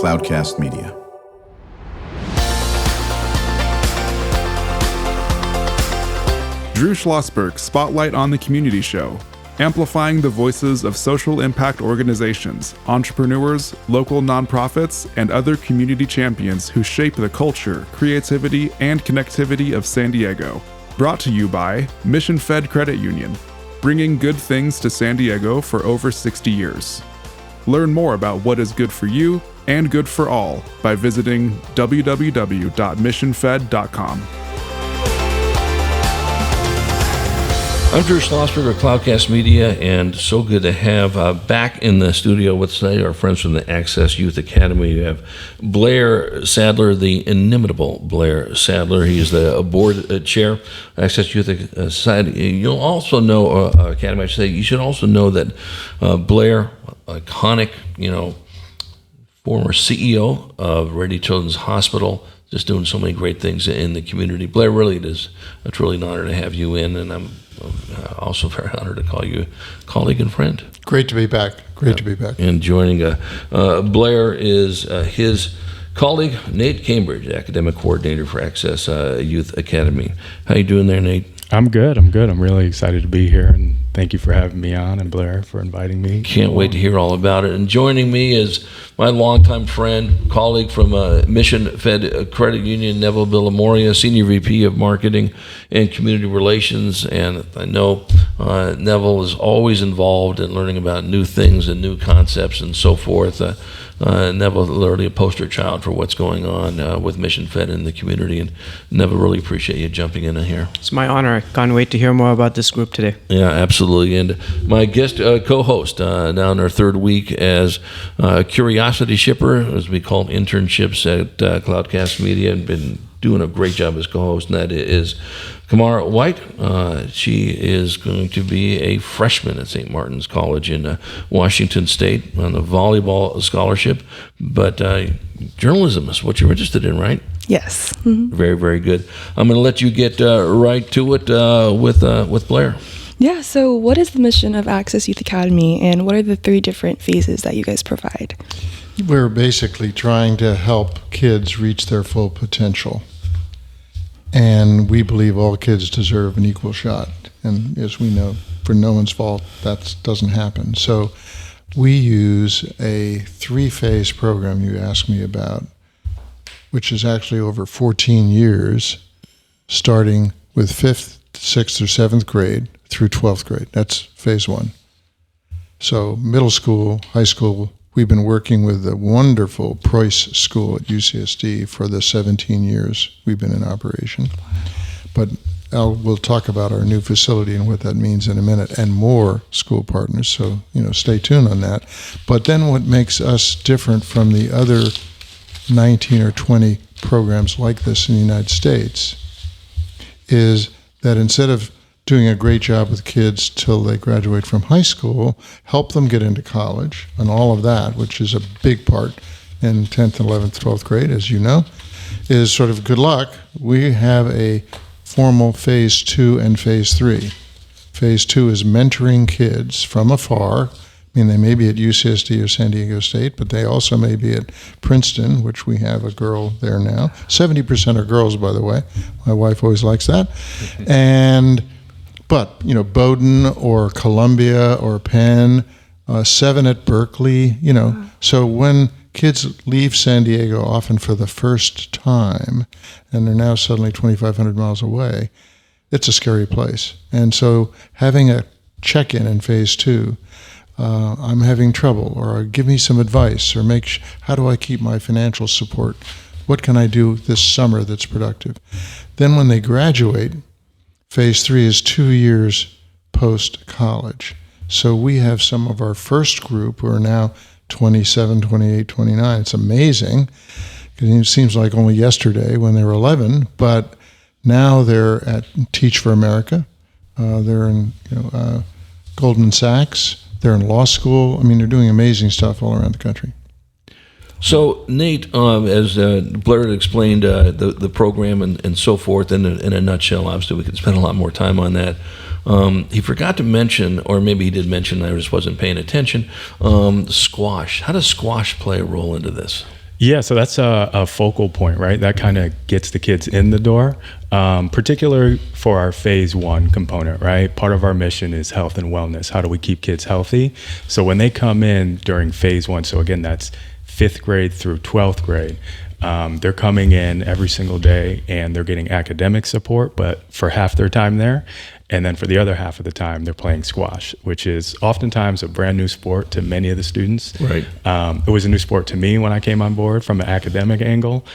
Cloudcast Media. Drew Schlosberg Spotlight on the Community Show, amplifying the voices of social impact organizations, entrepreneurs, local nonprofits, and other community champions who shape the culture, creativity, and connectivity of San Diego. Brought to you by Mission Fed Credit Union, bringing good things to San Diego for over 60 years. Learn more about what is good for you and good for all by visiting www.missionfed.com. I'm Drew Schlosberg of Cloudcast Media, and so good to have back in the studio with today our friends from the Access Youth Academy. We have Blair Sadler, the inimitable Blair Sadler. He's the board chair, Access Youth Society. You'll also know, Academy, I should say, you should also know that Blair, iconic, former CEO of Rady Children's Hospital, just doing so many great things in the community. Blair, really, it is a truly an honor to have you in, and I'm also very honored to call you a colleague and friend. Great to be back. To be back. And joining Blair is his colleague, Nate Cambridge, academic coordinator for Access Youth Academy. How you doing there, Nate? I'm good. I'm really excited to be here, and thank you for having me on, and Blair for inviting me. Can't wait to hear all about it. And joining me is my longtime friend, colleague from Mission Fed Credit Union, Neville Villamoria, Senior VP of Marketing and Community Relations. And I know Neville is always involved in learning about new things and new concepts and so forth. Neville, literally a poster child for what's going on with Mission Fed in the community. And Neville, really appreciate you jumping in here. It's my honor. Can't wait to hear more about this group today. Yeah, absolutely. And my guest co-host now in our third week as Curiosity Shipper, as we call internships at Cloudcast Media, and been doing a great job as co-host, and that is Kamara White. She is going to be a freshman at St. Martin's College in Washington State on a volleyball scholarship. But journalism is what you're interested in, right? Yes. Mm-hmm. Very, very good. I'm going to let you get right to it with Blair. Yeah, so what is the mission of Access Youth Academy, and what are the 3 different phases that you guys provide? We're basically trying to help kids reach their full potential. And we believe all kids deserve an equal shot. And as we know, for no one's fault, that doesn't happen. So we use a 3-phase program you asked me about, which is actually over 14 years, starting with 5th, 6th, or 7th grade through 12th grade. That's phase 1. So middle school, high school, we've been working with the wonderful Preuss School at UCSD for the 17 years we've been in operation. But we'll talk about our new facility and what that means in a minute, and more school partners, so stay tuned on that. But then what makes us different from the other 19 or 20 programs like this in the United States is that instead of doing a great job with kids till they graduate from high school, help them get into college and all of that, which is a big part in 10th, 11th, 12th grade, as you know, is sort of good luck. We have a formal phase 2 and phase 3. Phase 2 is mentoring kids from afar. I mean, they may be at UCSD or San Diego State, but they also may be at Princeton, which we have a girl there now. 70% are girls, by the way. My wife always likes that. But Bowdoin or Columbia or Penn, 7 at Berkeley, So when kids leave San Diego, often for the first time, and they're now suddenly 2,500 miles away, it's a scary place. And so having a check-in in phase 2, I'm having trouble, or give me some advice, or how do I keep my financial support? What can I do this summer that's productive? Then when they graduate, phase 3 is 2 years post-college. So we have some of our first group who are now 27, 28, 29. It's amazing, because it seems like only yesterday when they were 11, but now they're at Teach for America. They're in Goldman Sachs. They're in law school. I mean, they're doing amazing stuff all around the country. So, Nate, as Blair had explained the program and so forth in a nutshell, obviously we could spend a lot more time on that. He forgot to mention, or maybe he did mention, I just wasn't paying attention, squash. How does squash play a role into this? Yeah, so that's a focal point, right? That kind of gets the kids in the door, particularly for our phase 1 component, right? Part of our mission is health and wellness. How do we keep kids healthy? So when they come in during phase 1, so again, that's 5th grade through 12th grade, they're coming in every single day and they're getting academic support, but for half their time there. And then for the other half of the time, they're playing squash, which is oftentimes a brand new sport to many of the students. Right. It was a new sport to me when I came on board from an academic angle,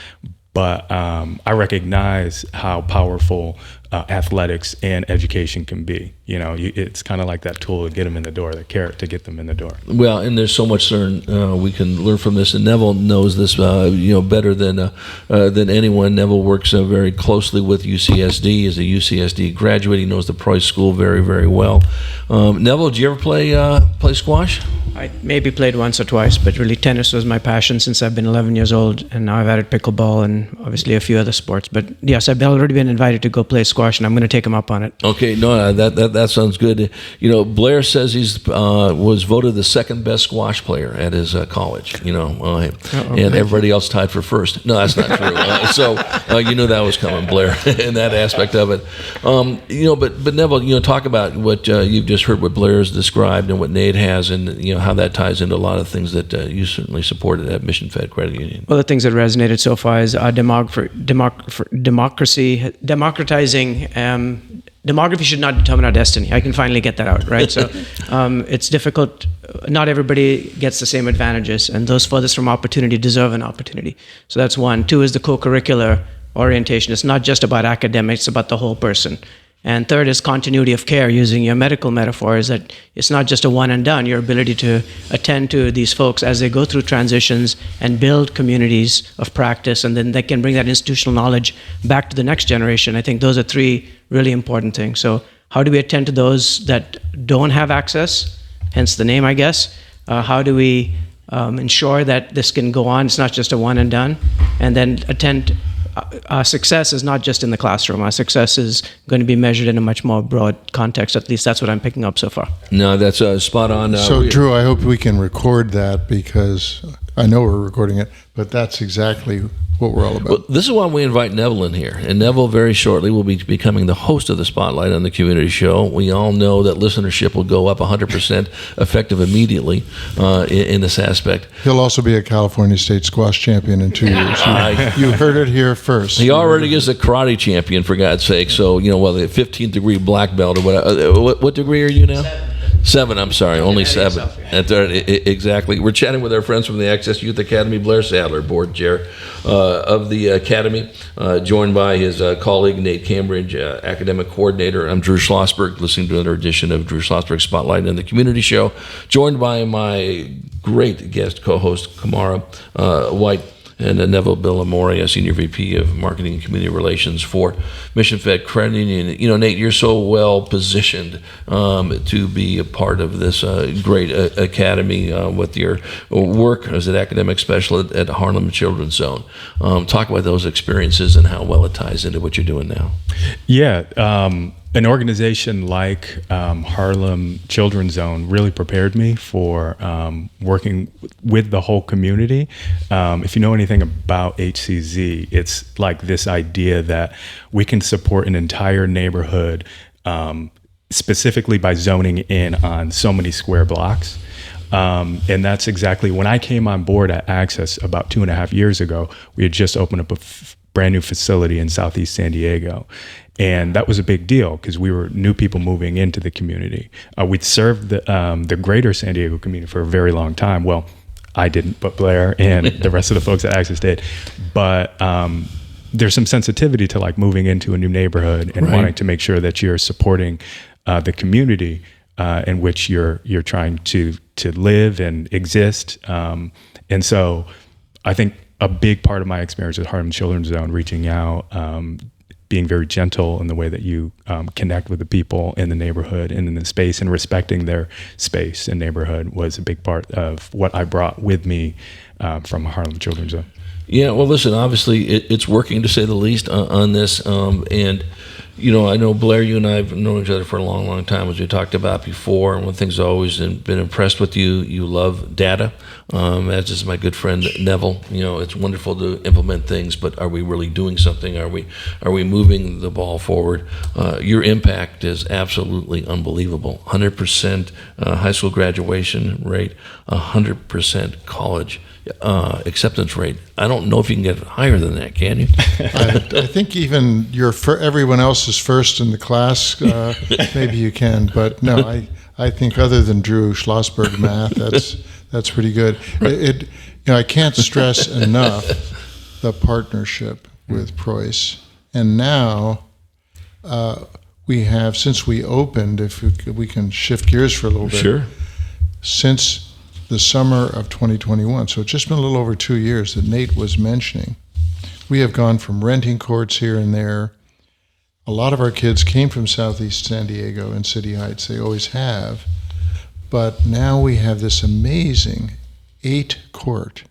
but I recognize how powerful athletics and education can be. You know, it's kind of like that tool to get them in the door, the carrot to get them in the door. Well, and there's so much we can learn from this, and Neville knows this, better than anyone. Neville works very closely with UCSD. As a UCSD graduate, he knows the Price School very, very well. Neville, did you ever play squash? I maybe played once or twice, but really tennis was my passion since I've been 11 years old, and now I've added pickleball and obviously a few other sports. But yes, I've already been invited to go play squash, and I'm going to take him up on it. Okay, no, that sounds good. You know, Blair says he's was voted the second best squash player at his college. You know, and everybody else tied for first. No, that's not true. So you knew that was coming, Blair, in that aspect of it. But Neville, talk about what you've just heard, what Blair's described, and what Nate has, and how that ties into a lot of things that you certainly supported at Mission Fed Credit Union. Well, the things that resonated so far is democratizing. Demography should not determine our destiny. I can finally get that out, right? So it's difficult. Not everybody gets the same advantages, and those furthest from opportunity deserve an opportunity. So that's one. Two is the co-curricular orientation. It's not just about academics, it's about the whole person. And third is continuity of care, using your medical metaphor, is that it's not just a one and done. Your ability to attend to these folks as they go through transitions and build communities of practice, and then they can bring that institutional knowledge back to the next generation. I think those are three really important things. So how do we attend to those that don't have access, hence the name, I guess? How do we ensure that this can go on? It's not just a one and done. And then our success is not just in the classroom. Our success is going to be measured in a much more broad context. At least that's what I'm picking up so far. No, that's spot on. So, Drew, I hope we can record that, because I know we're recording it, but that's exactly what we're all about. Well, this is why we invite Neville in here. And Neville very shortly will be becoming the host of the Spotlight on the Community Show. We all know that listenership will go up 100% effective immediately in this aspect. He'll also be a California State squash champion in 2 years. You heard it here first. He already is a karate champion, for God's sake. So, the 15th degree black belt or whatever. What degree are you now? 7, I'm sorry, only 7. Exactly. We're chatting with our friends from the Access Youth Academy, Blair Sadler, board chair of the Academy, joined by his colleague, Nate Cambridge, academic coordinator. I'm Drew Schlosberg, listening to another edition of Drew Schlosberg Spotlight in the Community Show, joined by my great guest co-host, Kamara White, and Neville Billamoria, Senior VP of Marketing and Community Relations for Mission Fed Credit Union. Nate, you're so well positioned to be a part of this great academy with your work as an academic specialist at Harlem Children's Zone. Talk about those experiences and how well it ties into what you're doing now. Yeah. An organization like Harlem Children's Zone really prepared me for working with the whole community. If you know anything about HCZ, it's like this idea that we can support an entire neighborhood specifically by zoning in on so many square blocks. And that's exactly when I came on board at Access about 2.5 years ago. We had just opened up a brand new facility in Southeast San Diego. And that was a big deal because we were new people moving into the community. We'd served the greater San Diego community for a very long time. Well, I didn't, but Blair and the rest of the folks at Access did. But there's some sensitivity to like moving into a new neighborhood and wanting to make sure that you're supporting the community in which you're trying to live and exist. And so I think a big part of my experience at Harlem Children's Zone, reaching out, being very gentle in the way that you connect with the people in the neighborhood and in the space, and respecting their space and neighborhood, was a big part of what I brought with me from Harlem Children's Zone. Yeah, well, listen, obviously it's working, to say the least, on this. And I know, Blair, you and I have known each other for a long, long time, as we talked about before, and one thing's always been impressed with you love data, as is my good friend Neville. It's wonderful to implement things, but are we really doing something? Are we moving the ball forward? Your impact is absolutely unbelievable. 100% high school graduation rate, 100% college acceptance rate. I don't know if you can get higher than that, can you? I think even everyone else is first in the class. Maybe you can, but no, I think other than Drew Schlosberg math, that's pretty good. I can't stress enough the partnership with Preuss, and now we have, since we opened, if we can shift gears for a little bit. Sure. Since the summer of 2021, so it's just been a little over 2 years that Nate was mentioning, we have gone from renting courts here and there. A lot of our kids came from Southeast San Diego and City Heights. They always have. But now we have this amazing 8-court,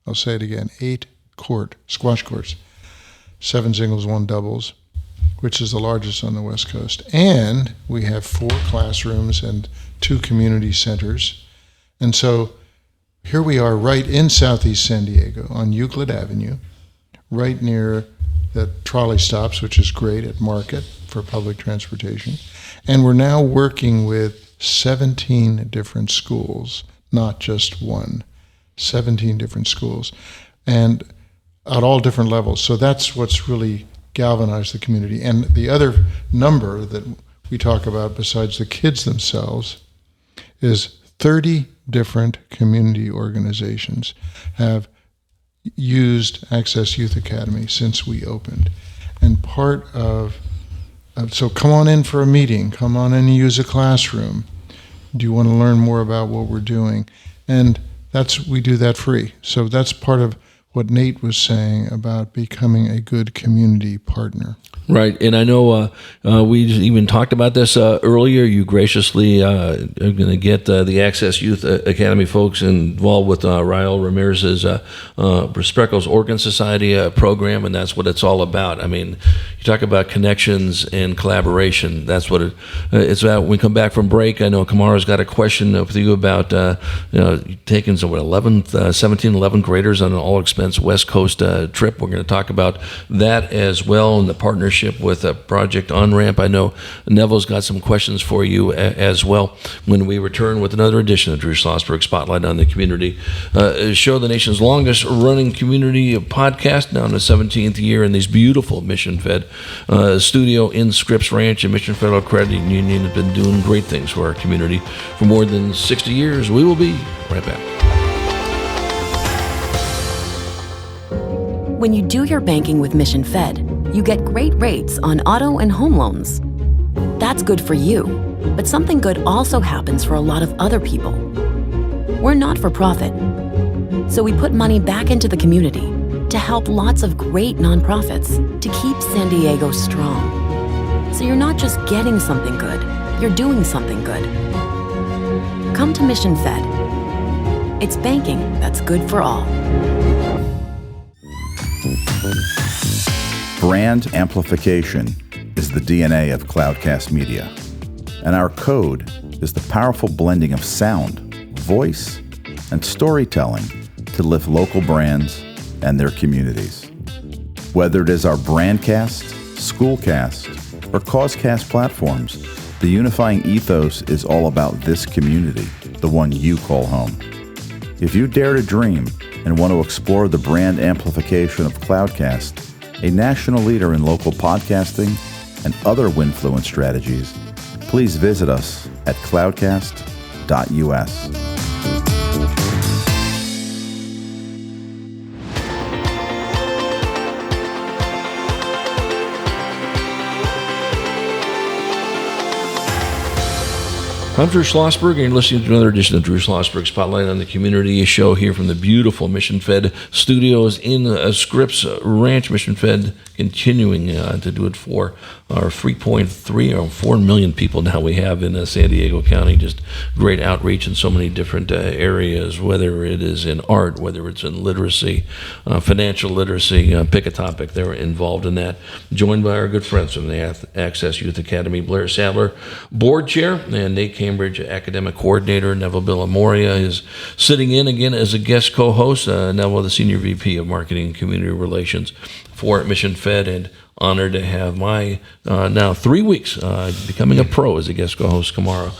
I'll say it again, 8-court squash courts, 7 singles, 1 doubles, which is the largest on the West Coast. And we have 4 classrooms and 2 community centers. And so here we are right in Southeast San Diego on Euclid Avenue, right near the trolley stops, which is great at Market for public transportation. And we're now working with 17 different schools, not just one, 17 different schools, and at all different levels. So that's what's really galvanized the community. And the other number that we talk about besides the kids themselves is 30 different community organizations have used Access Youth Academy since we opened. And part of, so come on in for a meeting, come on in and use a classroom. Do you want to learn more about what we're doing? And we do that free. So that's part of what Nate was saying about becoming a good community partner. Right, and I know we even talked about this earlier. You graciously are going to get the Access Youth Academy folks involved with Raul Ramirez's Spreckles Organ Society program, and that's what it's all about. I mean, you talk about connections and collaboration. That's what it's about. When we come back from break, I know Kamara's got a question with you about taking 11 graders on an all-expense West Coast trip. We're going to talk about that as well, and the partnership with Project On-Ramp. I know Neville's got some questions for you as well when we return with another edition of Drew Schlosberg Spotlight on the Community Show, the nation's longest running community podcast, now in the 17th year in these beautiful mission-fed studio in Scripps Ranch. And Mission Federal Credit Union has been doing great things for our community for more than 60 years. We will be right back. When you do your banking with Mission Fed, you get great rates on auto and home loans. That's good for you, but something good also happens for a lot of other people. We're not for profit, so we put money back into the community to help lots of great nonprofits to keep San Diego strong. So you're not just getting something good, you're doing something good. Come to Mission Fed. It's banking that's good for all. Brand amplification is the DNA of Cloudcast Media, and our code is the powerful blending of sound, voice, and storytelling to lift local brands and their communities. Whether it is our Brandcast, Schoolcast, or Causecast platforms, the unifying ethos is all about this community, the one you call home. If you dare to dream and want to explore the brand amplification of Cloudcast, a national leader in local podcasting and other Winfluence strategies, please visit us at cloudcast.us. I'm Drew Schlosberg, and you're listening to another edition of Drew Schlosberg Spotlight on the Community Show here from the beautiful Mission Fed studios in Scripps Ranch. Mission Fed continuing to do it for our 3.3 or 4 million people now we have in San Diego County. Just great outreach in so many different areas, whether it is in art, whether it's in literacy, financial literacy, pick a topic. They're involved in that. Joined by our good friends from the Access Youth Academy, Blair Sadler, board chair, and Nate Cambridge, academic coordinator. Neville Villamoria is sitting in again as a guest co-host. Neville, the senior VP of Marketing and Community Relations for Mission Fed, and honored to have my now 3 weeks becoming a pro as a guest co-host, Kamara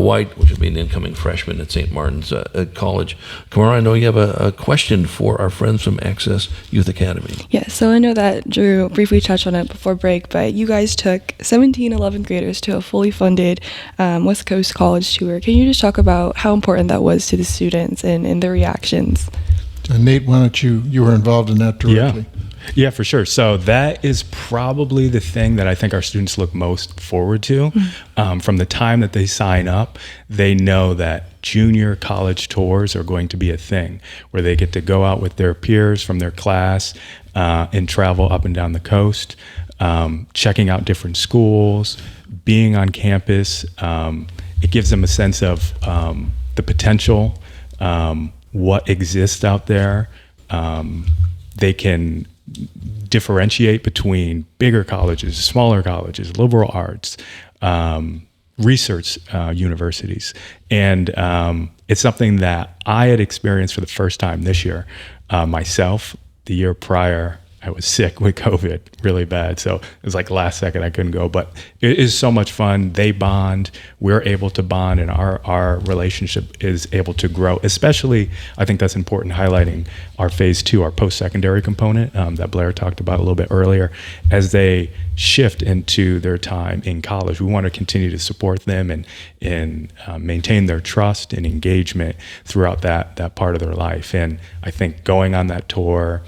White, which will be an incoming freshman at St. Martin's College. Kamara, I know you have a question for our friends from Access Youth Academy. Yeah, so I know that Drew briefly touched on it before break, but you guys took 17 11th graders to a fully funded West Coast college tour. Can you just talk about how important that was to the students and their reactions? Nate, why don't you were involved in that directly. Yeah, for sure. So that is probably the thing that I think our students look most forward to. From the time that they sign up, they know that junior college tours are going to be a thing where they get to go out with their peers from their class and travel up and down the coast, checking out different schools, being on campus. It gives them a sense of the potential, what exists out there. They can differentiate between bigger colleges, smaller colleges, liberal arts, research universities. And it's something that I had experienced for the first time this year. Myself, the year prior, I was sick with COVID really bad. So it was like last second I couldn't go, but it is so much fun. They bond, we're able to bond, and our relationship is able to grow. Especially, I think that's important, highlighting our phase 2, our post-secondary component that Blair talked about a little bit earlier. As they shift into their time in college, we want to continue to support them and maintain their trust and engagement throughout that part of their life. And I think going on that tour,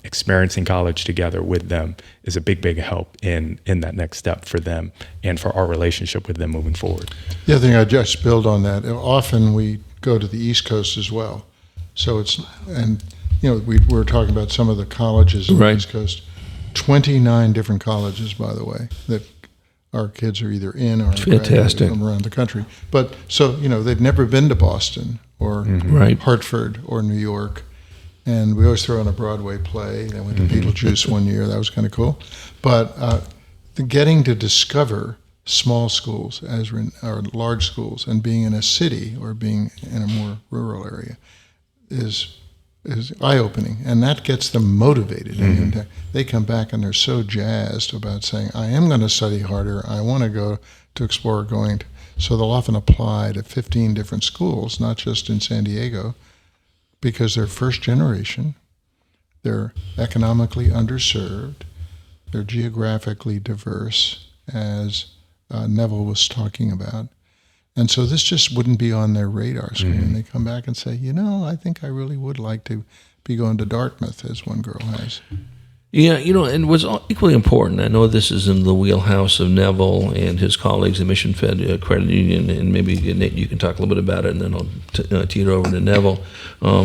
experiencing college together with them is a big help in that next step for them and for our relationship with them moving forward. The other thing I just build on that, often we go to the East Coast as well. So we were talking about some of the colleges on the East Coast, 29 different colleges, by the way, that our kids are either in or fantastic from around the country. But so, they've never been to Boston or Hartford or New York. And we always throw in a Broadway play. I went to Beetlejuice one year. That was kind of cool. But getting to discover small schools or large schools and being in a city or being in a more rural area is eye-opening. And that gets them motivated. And they come back and they're so jazzed about saying, I am going to study harder. I want to go to explore So they'll often apply to 15 different schools, not just in San Diego, because they're first generation, they're economically underserved, they're geographically diverse, as Neville was talking about. And so this just wouldn't be on their radar screen. They come back and say, I think I really would like to be going to Dartmouth, as one girl has. Yeah, and what's equally important, I know this is in the wheelhouse of Neville and his colleagues at Mission Fed Credit Union, and maybe, Nate, you can talk a little bit about it, and then I'll tee it over to Neville.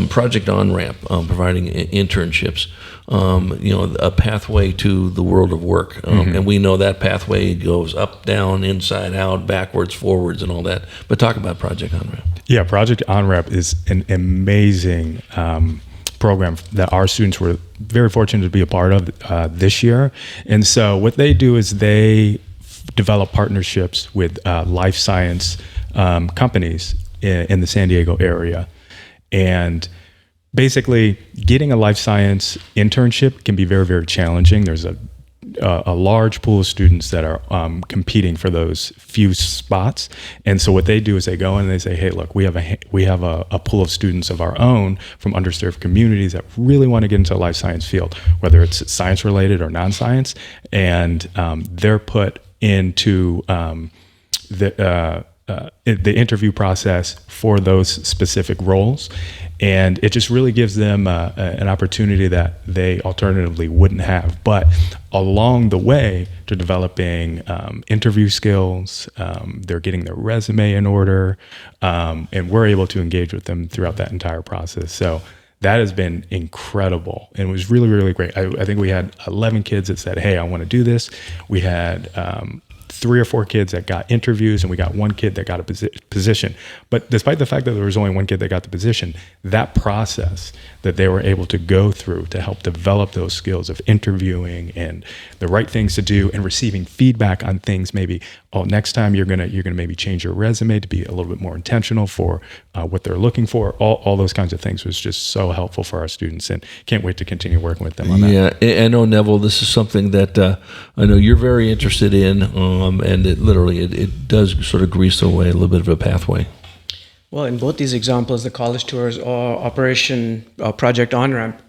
Project On-Ramp, providing internships, a pathway to the world of work. And we know that pathway goes up, down, inside, out, backwards, forwards, and all that. But talk about Project On-Ramp. Yeah, Project On-Ramp is an amazing program that our students were very fortunate to be a part of this year. And so what they do is they develop partnerships with life science companies in the San Diego area. And basically getting a life science internship can be very, very challenging. There's a large pool of students that are competing for those few spots. And so what they do is they go in and they say, hey, look, we have a pool of students of our own from underserved communities that really want to get into the life science field, whether it's science related or non-science. And they're put into the interview process for those specific roles. And it just really gives them an opportunity that they alternatively wouldn't have. But along the way, they're developing interview skills, they're getting their resume in order, and we're able to engage with them throughout that entire process. So that has been incredible, and it was really, really great. I think we had 11 kids that said, hey, I want to do this. We had 3 or 4 kids that got interviews, and we got 1 kid that got a position. But despite the fact that there was only 1 kid that got the position, that process that they were able to go through to help develop those skills of interviewing and the right things to do and receiving feedback on things, maybe, oh, next time you're gonna maybe change your resume to be a little bit more intentional for what they're looking for. All those kinds of things was just so helpful for our students, and can't wait to continue working with them on that. Yeah, I know, Neville, this is something that I know you're very interested in, and it does sort of grease the way, a little bit of a pathway. Well, in both these examples, the college tours or Operation Project On-Ramp,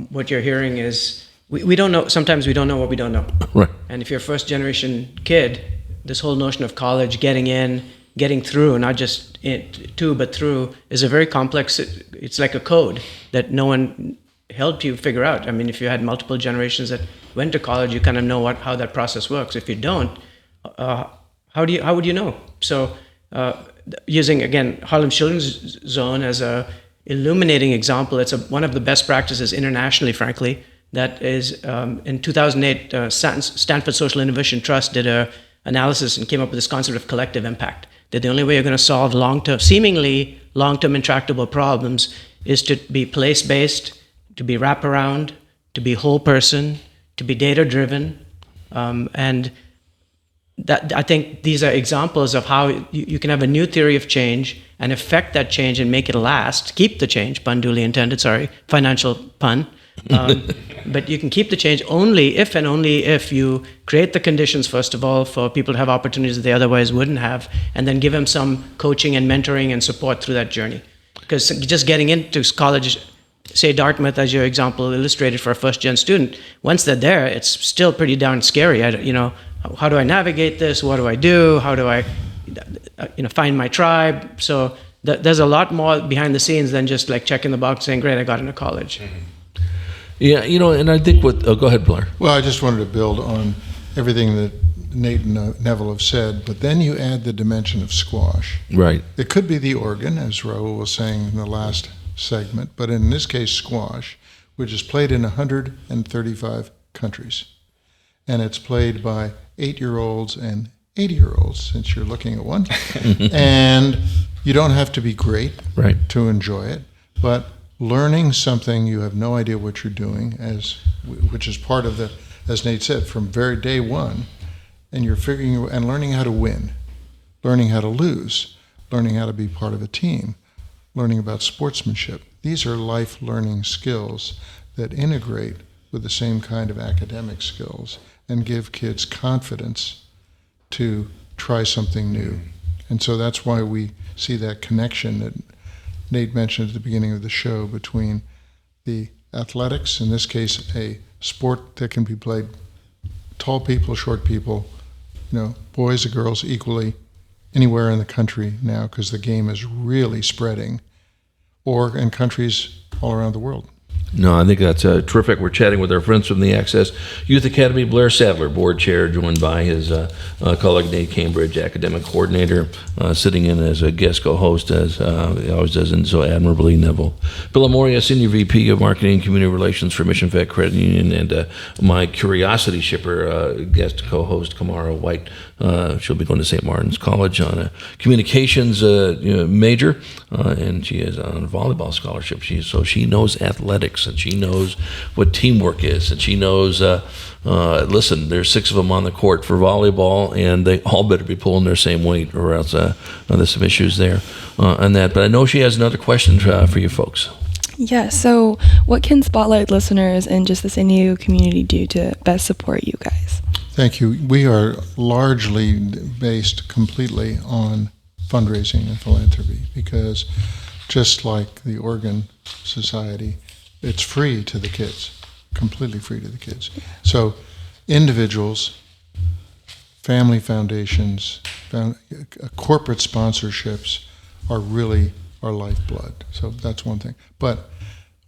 what you're hearing is we don't know. Sometimes we don't know what we don't know. Right. And if you're a first-generation kid, this whole notion of college, getting in, getting through, not just to, but through, is a very complex, it's like a code that no one helped you figure out. I mean, if you had multiple generations that went to college, you kind of know how that process works. If you don't, how would you know? So using, again, Harlem Children's Zone as a illuminating example, it's one of the best practices internationally, frankly, that is, in 2008, Stanford Social Innovation Trust did a analysis and came up with this concept of collective impact, that the only way you're going to solve seemingly long-term intractable problems is to be place-based, to be wraparound, to be whole person, to be data-driven, and that, I think these are examples of how you can have a new theory of change and affect that change and make it last, keep the change, pun duly intended, sorry, financial pun. But you can keep the change only if you create the conditions, first of all, for people to have opportunities that they otherwise wouldn't have, and then give them some coaching and mentoring and support through that journey. Because just getting into college, say Dartmouth as your example illustrated for a first-gen student, once they're there, it's still pretty darn scary. How do I navigate this? What do I do? How do I find my tribe? So there's a lot more behind the scenes than just like checking the box saying, great, I got into college. Mm-hmm. Yeah, and I think go ahead, Blair. Well, I just wanted to build on everything that Nate and Neville have said, but then you add the dimension of squash. Right. It could be the organ, as Raul was saying in the last segment, but in this case, squash, which is played in 135 countries. And it's played by 8-year-olds and 80-year-olds, since you're looking at one. And you don't have to be great to enjoy it, but learning something you have no idea what you're doing, which is part of the, as Nate said, from very day one, and you're figuring and learning how to win, learning how to lose, learning how to be part of a team, learning about sportsmanship. These are life learning skills that integrate with the same kind of academic skills and give kids confidence to try something new. And so that's why we see that connection that Nate mentioned at the beginning of the show between the athletics, in this case, a sport that can be played tall people, short people, boys and girls equally, anywhere in the country now, because the game is really spreading, or in countries all around the world. No, I think that's terrific. We're chatting with our friends from the Access Youth Academy. Blair Sadler, board chair, joined by his colleague Nate Cambridge, academic coordinator, sitting in as a guest co-host, as he always does, and so admirably, Neville. Bill Amoria, Senior VP of Marketing and Community Relations for Mission Fed Credit Union, and my curiosity shipper, guest co-host, Kamara White. She'll be going to St. Martin's College on a communications major, and she is on a volleyball scholarship. So she knows athletics, and she knows what teamwork is, and she knows, listen, there's 6 of them on the court for volleyball, and they all better be pulling their same weight, or else there's some issues there on that. But I know she has another question for you folks. Yeah, so what can Spotlight listeners and just the San Diego community do to best support you guys? Thank you. We are largely based completely on fundraising and philanthropy, because just like the Organ Society, it's free to the kids, completely free to the kids. So individuals, family foundations, corporate sponsorships are really our lifeblood. So that's one thing. But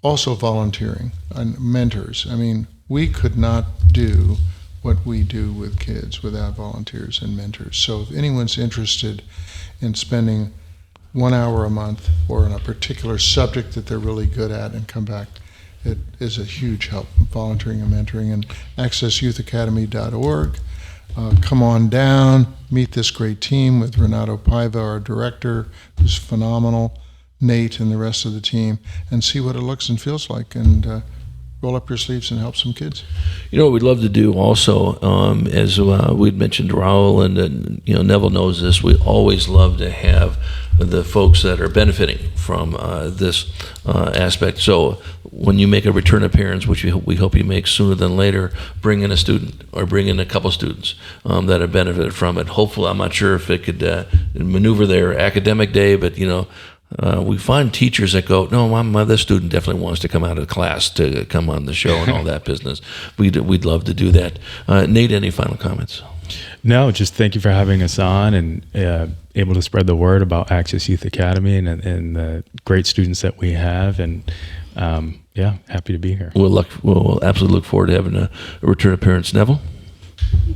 also volunteering and mentors. I mean, we could not do what we do with kids without volunteers and mentors. So if anyone's interested in spending 1 hour a month or in a particular subject that they're really good at and come back, it is a huge help, volunteering and mentoring. And accessyouthacademy.org. Come on down, meet this great team with Renato Paiva, our director, who's phenomenal, Nate and the rest of the team, and see what it looks and feels like, and roll up your sleeves and help some kids. You know what we'd love to do also, as we'd mentioned, Raul and Neville knows this, we always love to have the folks that are benefiting from this aspect. So when you make a return appearance, which we hope you make sooner than later, bring in a student or bring in a couple students that have benefited from it. Hopefully, I'm not sure if it could maneuver their academic day, but we find teachers that go, no, this student definitely wants to come out of class to come on the show and all that business. We'd love to do that. Nate, any final comments? No, just thank you for having us on and able to spread the word about Access Youth Academy and the great students that we have. And happy to be here. We'll absolutely look forward to having a return appearance. Neville?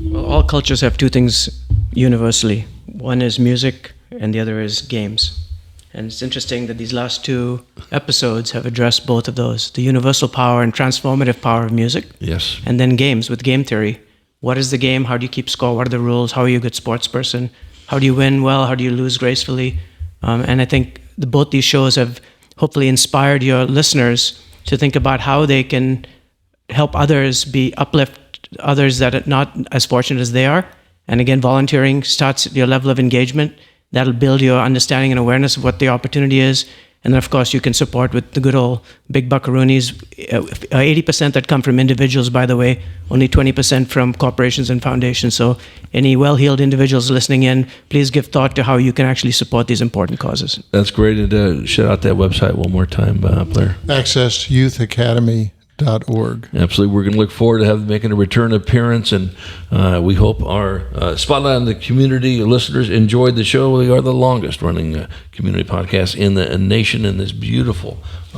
Well, all cultures have two things universally. One is music and the other is games. And it's interesting that these last two episodes have addressed both of those, the universal power and transformative power of music. Yes. And then games with game theory. What is the game? How do you keep score? What are the rules? How are you a good sports person? How do you win well? How do you lose gracefully? And I think both these shows have hopefully inspired your listeners to think about how they can help others uplift others that are not as fortunate as they are. And again, volunteering starts your level of engagement. That'll build your understanding and awareness of what the opportunity is. And then, of course, you can support with the good old big buckaroonies. 80% that come from individuals, by the way, only 20% from corporations and foundations. So any well-heeled individuals listening in, please give thought to how you can actually support these important causes. That's great. And shout out that website one more time, Blair. accessyouthacademy.org. Absolutely. We're going to look forward to making a return appearance, and we hope our Spotlight on the Community listeners enjoyed the show. We are the longest running community podcast in the nation in this beautiful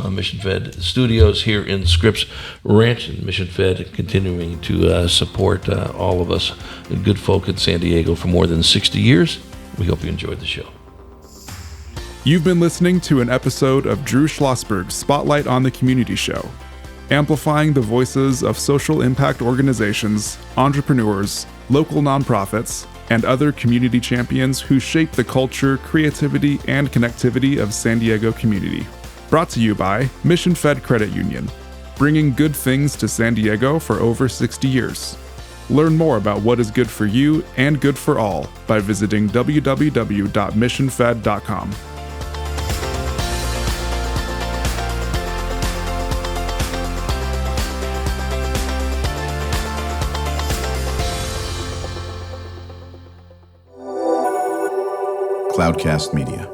Mission Fed studios here in Scripps Ranch, and Mission Fed continuing to support all of us good folk in San Diego for more than 60 years. We hope you enjoyed the show. You've been listening to an episode of Drew Schlosberg's Spotlight on the Community show, amplifying the voices of social impact organizations, entrepreneurs, local nonprofits, and other community champions who shape the culture, creativity, and connectivity of San Diego community. Brought to you by Mission Fed Credit Union, bringing good things to San Diego for over 60 years. Learn more about what is good for you and good for all by visiting www.missionfed.com. Cloudcast Media.